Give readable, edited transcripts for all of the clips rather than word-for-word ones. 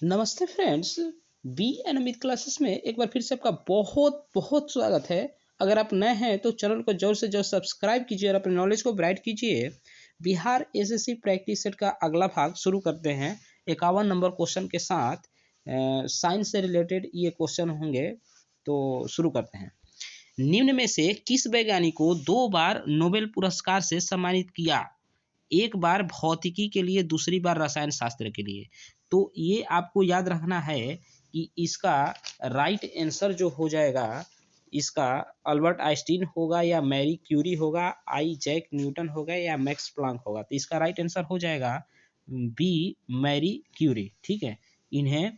नमस्ते friends. B N Amit classes में एक बार फिर से आपका बहुत बहुत स्वागत है। अगर आप नए हैं तो चैनल को जल्द से जल्द सब्सक्राइब कीजिए और अपने नॉलेज को ब्राइट कीजिए। बिहार एसएससी प्रैक्टिस सेट का अगला भाग शुरू करते हैं 51 नंबर क्वेश्चन के साथ। साइंस से रिलेटेड ये क्वेश्चन होंगे, तो शुरू करते हैं। निम्न में से किस वैज्ञानिक को 2 बार नोबेल पुरस्कार से सम्मानित किया? एक बार भौतिकी के लिए, दूसरी बार रसायन शास्त्र के लिए। तो ये आपको याद रखना है कि इसका राइट आंसर जो हो जाएगा, इसका अल्बर्ट आइंस्टीन होगा या मैरी क्यूरी होगा, आइजैक न्यूटन होगा या मैक्स प्लांक होगा। तो इसका राइट आंसर हो जाएगा बी, मैरी क्यूरी। ठीक है, इन्हें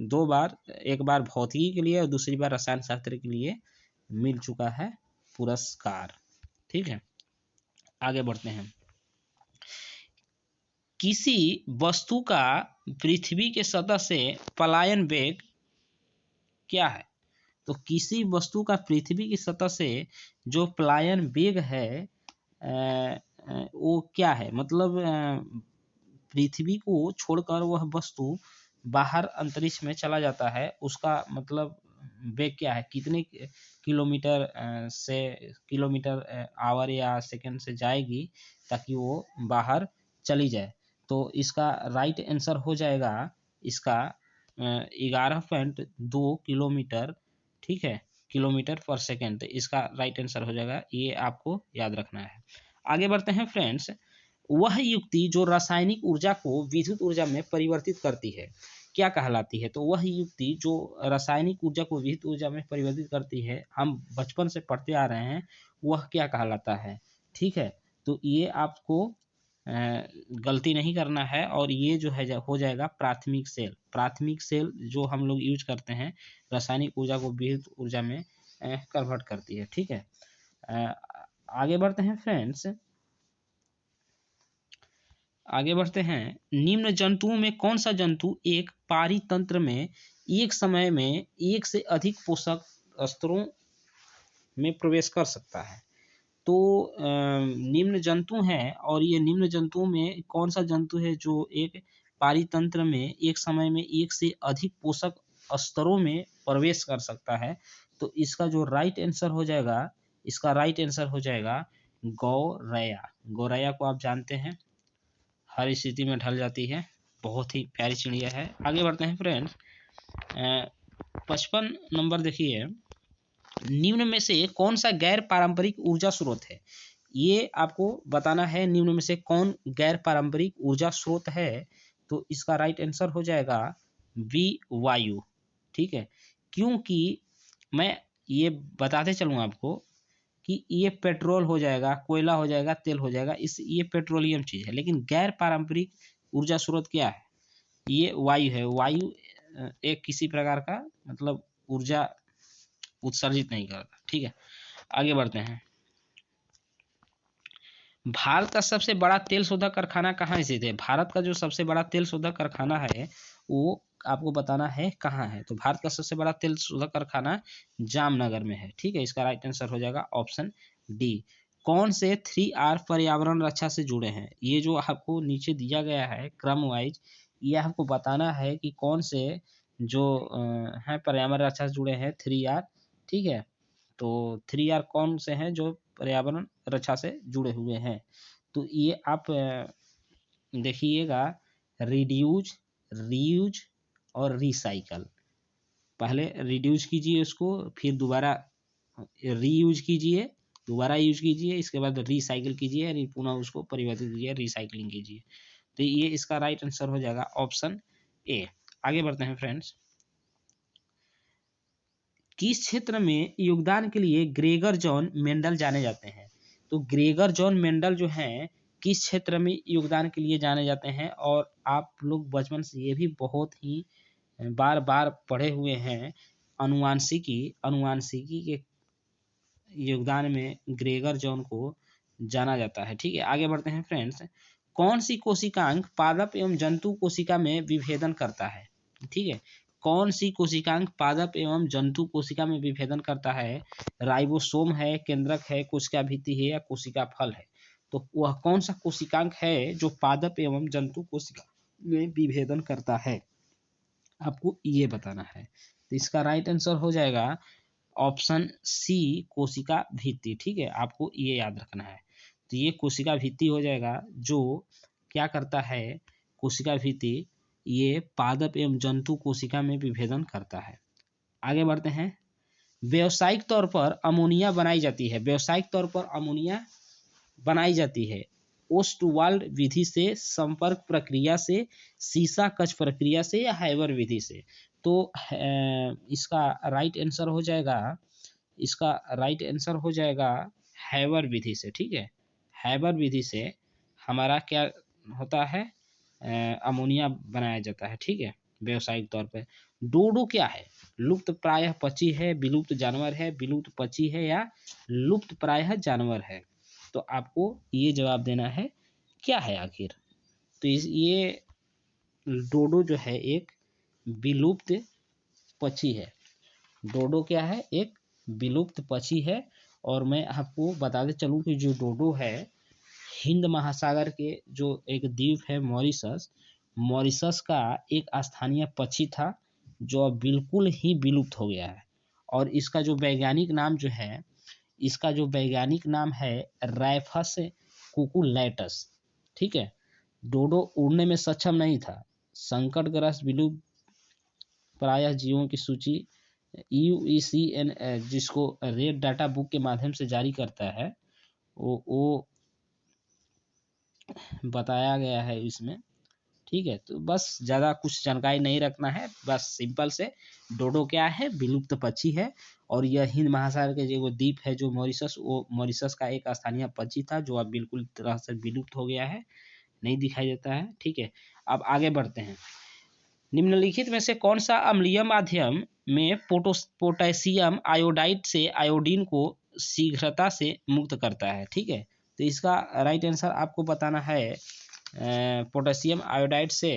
2 बार, एक बार भौतिकी के लिए और दूसरी बार रसायन शास्त्र के लिए मिल चुका है पुरस्कार। ठीक है, आगे बढ़ते हैं। किसी वस्तु का पृथ्वी के सतह से पलायन वेग क्या है? तो किसी वस्तु का पृथ्वी की सतह से जो पलायन वेग है, वो क्या है? मतलब पृथ्वी को छोड़कर वह वस्तु बाहर अंतरिक्ष में चला जाता है, उसका मतलब वेग क्या है? कितने किलोमीटर से किलोमीटर आवर या सेकंड से जाएगी ताकि वो बाहर चली जाए। तो इसका राइट आंसर हो जाएगा इसका 11.2 किलोमीटर। ठीक है, किलोमीटर पर सेकेंड। इसका राइट आंसर हो जाएगा, ये आपको याद रखना है। आगे बढ़ते हैं फ्रेंड्स। वह युक्ति जो रासायनिक ऊर्जा को विद्युत ऊर्जा में परिवर्तित करती है क्या कहलाती है? तो वह युक्ति जो रासायनिक ऊर्जा को विद्युत ऊर्जा में परिवर्तित करती है, हम बचपन से पढ़ते आ रहे हैं, वह क्या कहलाता है? ठीक है, तो ये आपको गलती नहीं करना है, और ये जो है हो जाएगा प्राथमिक सेल। प्राथमिक सेल जो हम लोग यूज करते हैं, रासायनिक ऊर्जा को विद्युत ऊर्जा में कन्वर्ट करती है। ठीक है, आगे बढ़ते हैं फ्रेंड्स। आगे बढ़ते हैं। निम्न जंतुओं में कौन सा जंतु एक पारितंत्र में एक समय में एक से अधिक पोषक स्तरों में प्रवेश कर सकता है? तो निम्न जंतु हैं, और ये निम्न जंतुओं में कौन सा जंतु है जो एक पारितंत्र में एक समय में एक से अधिक पोषक स्तरों में प्रवेश कर सकता है? तो इसका जो राइट आंसर हो जाएगा, इसका राइट आंसर हो जाएगा गौरैया। गौरैया को आप जानते हैं, हर स्थिति में ढल जाती है, बहुत ही प्यारी चिड़िया है। आगे बढ़ते हैं फ्रेंड्स। 55 नंबर देखिए। निम्न में से कौन सा गैर पारंपरिक ऊर्जा स्रोत है? ये आपको बताना है, निम्न में से कौन गैर पारंपरिक ऊर्जा स्रोत है? तो इसका राइट आंसर हो जाएगा बी, वायु। ठीक है, क्योंकि मैं ये बताते चलूँ आपको कि ये पेट्रोल हो जाएगा, कोयला हो जाएगा, तेल हो जाएगा, ये पेट्रोलियम चीज़ है। लेकिन गैर पारंपरिक ऊर्जा स्रोत क्या है? ये वायु है। वायु एक किसी प्रकार का मतलब ऊर्जा उत्सर्जित नहीं करता। ठीक है, आगे बढ़ते हैं। भारत का सबसे बड़ा तेल शोधक कारखाना कहाँ स्थित है? भारत का जो सबसे बड़ा तेल शोधक कारखाना है, वो आपको बताना है कहाँ है। तो भारत का सबसे बड़ा तेल शोधक कारखाना जामनगर में है। ठीक है, इसका राइट आंसर हो जाएगा ऑप्शन डी। कौन से 3R पर्यावरण रक्षा से जुड़े हैं? ये जो आपको नीचे दिया गया है क्रम वाइज, ये आपको बताना है कि कौन से जो है पर्यावरण रक्षा से जुड़े हैं 3R। ठीक है, तो 3R कौन से हैं जो पर्यावरण रक्षा से जुड़े हुए हैं? तो ये आप देखिएगा, रिड्यूज, रीयूज और रिसाइकल। पहले रिड्यूज कीजिए उसको, फिर दोबारा रीयूज कीजिए, दोबारा यूज कीजिए, इसके बाद रिसाइकिल कीजिए और पुनः उसको परिवर्तित कीजिए, रिसाइकलिंग कीजिए। तो ये इसका राइट आंसर हो जाएगा ऑप्शन ए। आगे बढ़ते हैं फ्रेंड्स। किस क्षेत्र में योगदान के लिए ग्रेगर जॉन मेंडल जाने जाते हैं? तो ग्रेगर जॉन मेंडल जो हैं, किस क्षेत्र में योगदान के लिए जाने जाते हैं? और आप लोग बचपन से ये भी बहुत ही बार बार पढ़े हुए हैं, अनुवांशिकी। अनुवांशिकी के योगदान में ग्रेगर जॉन को जाना जाता है। ठीक है, आगे बढ़ते हैं फ्रेंड्स। कौन सी कोशिकांग पादप एवं जंतु कोशिका में विभेदन करता है? ठीक है, कौन सी कोशिकांग पादप एवं जंतु कोशिका में विभेदन करता है? राइबोसोम है, केंद्रक है, कोशिका भित्ति है या कोशिका फल है? तो वह कौन सा कोशिकांग है जो पादप एवं जंतु कोशिका में विभेदन करता है? आपको ये बताना है। तो इसका राइट आंसर हो जाएगा ऑप्शन सी, कोशिका भित्ति। ठीक है, आपको ये याद रखना है। तो ये कोशिका भित्ति हो जाएगा, जो क्या करता है, कोशिका भित्ति ये पादप एवं जंतु कोशिका में विभेदन करता है। आगे बढ़ते हैं। व्यावसायिक तौर पर अमोनिया बनाई जाती है, व्यावसायिक तौर पर अमोनिया बनाई जाती है ओस्टवाल्ड विधि से, संपर्क प्रक्रिया से, सीसा कच प्रक्रिया से, या हैबर विधि से। तो इसका राइट आंसर हो जाएगा, इसका राइट आंसर हो जाएगा हैबर विधि से। ठीक है, हैबर विधि से हमारा क्या होता है, अमोनिया बनाया जाता है। ठीक है, व्यावसायिक तौर पे। डोडो क्या है, लुप्त प्रायः पक्षी है, विलुप्त जानवर है, विलुप्त पक्षी है, या लुप्त प्रायः जानवर है। तो आपको ये जवाब देना है क्या है आखिर। तो ये डोडो जो है एक विलुप्त पक्षी है। डोडो क्या है, एक विलुप्त पक्षी है। और मैं आपको बताते चलूं कि जो डोडो है, हिंद महासागर के जो एक द्वीप है मॉरिशस, मॉरिशस का एक स्थानीय पक्षी था, जो अब बिल्कुल ही विलुप्त हो गया है। और इसका जो वैज्ञानिक नाम जो है, इसका जो वैज्ञानिक नाम है राइफस कुकुलैटस। ठीक है, डोडो उड़ने में सक्षम नहीं था, संकटग्रस्त विलुप्त प्रायः जीवों की सूची UECN जिसको रेड डाटा बुक के माध्यम से जारी करता है, वो बताया गया है इसमें। ठीक है, तो बस ज़्यादा कुछ जानकारी नहीं रखना है, बस सिंपल से डोडो क्या है, विलुप्त पक्षी है। और यह हिंद महासागर के जो द्वीप है जो मॉरिशस, वो मॉरिशस का एक स्थानीय पक्षी था, जो अब बिल्कुल तरह से विलुप्त हो गया है, नहीं दिखाई देता है। ठीक है, अब आगे बढ़ते हैं। निम्नलिखित में से कौन सा अम्लीय माध्यम में पोटेशियम आयोडाइड से आयोडीन को शीघ्रता से मुक्त करता है। ठीक है, तो इसका राइट आंसर आपको बताना है, पोटेशियम आयोडाइड से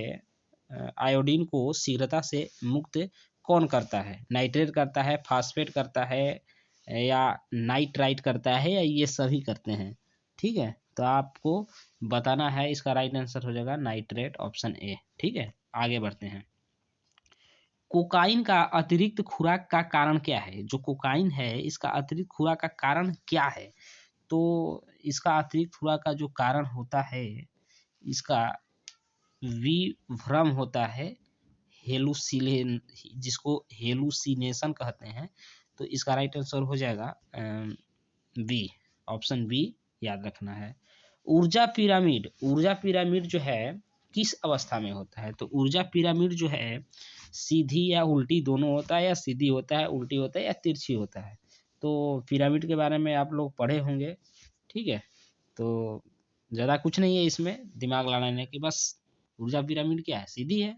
आयोडीन को शीघ्रता से मुक्त कौन करता है, नाइट्रेट करता है, फास्फेट करता है, या नाइट्राइट करता है, या ये सभी करते हैं। ठीक है, तो आपको बताना है, इसका राइट आंसर हो जाएगा नाइट्रेट, ऑप्शन ए। ठीक है, आगे बढ़ते हैं। कोकाइन का अतिरिक्त खुराक का कारण क्या है, जो कोकाइन है इसका अतिरिक्त खुराक का कारण क्या है। तो इसका अतिरिक्त खुराक का जो कारण होता है, इसका विभ्रम होता है, हेलुसिलेन, जिसको हेलुसिनेशन कहते हैं। तो इसका राइट आंसर हो जाएगा बी, ऑप्शन बी याद रखना है। ऊर्जा पिरामिड, ऊर्जा पिरामिड जो है किस अवस्था में होता है। तो ऊर्जा पिरामिड जो है सीधी या उल्टी दोनों होता है, या सीधी होता है, उल्टी होता है, या तिरछी होता है। तो पिरामिड के बारे में आप लोग पढ़े होंगे। ठीक है, तो ज़्यादा कुछ नहीं है इसमें दिमाग लड़ाने की, बस ऊर्जा पिरामिड क्या है, सीधी है,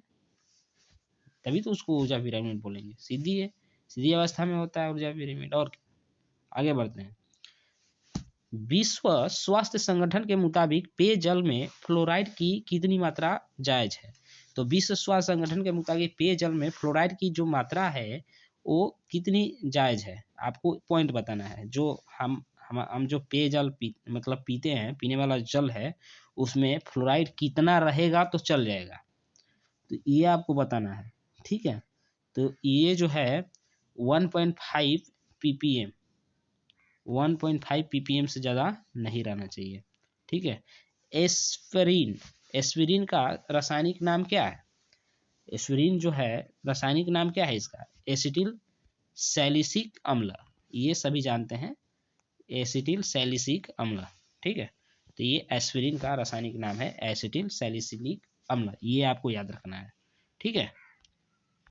तभी तो उसको ऊर्जा पिरामिड बोलेंगे, सीधी है, सीधी अवस्था में होता है ऊर्जा पिरामिड। और आगे बढ़ते हैं। विश्व स्वास्थ्य संगठन के मुताबिक पेयजल में फ्लोराइड की कितनी मात्रा जायज है। तो विश्व स्वास्थ्य संगठन के मुताबिक पेयजल में फ्लोराइड की जो मात्रा है वो कितनी जायज है, आपको पॉइंट बताना है। जो हम जो पेयजल मतलब पीते हैं, पीने वाला जल है, उसमें फ्लोराइड कितना रहेगा तो चल जाएगा, तो ये आपको बताना है। ठीक है, तो ये जो है 1.5 ppm, 1.5 ppm से ज़्यादा नहीं रहना चाहिए। ठीक है, एस्पिरिन, एस्पिरिन का रासायनिक नाम क्या है। एस्पिरिन जो है रासायनिक नाम क्या है इसका, एसिटिल सैलिसिक अम्ल, ये सभी जानते हैं, एसिटिल सैलिसिक अम्ल। ठीक है, तो ये एस्पिरिन का रासायनिक नाम है एसिटिल सैलिसिलिक अम्ल, ये आपको याद रखना है। ठीक है,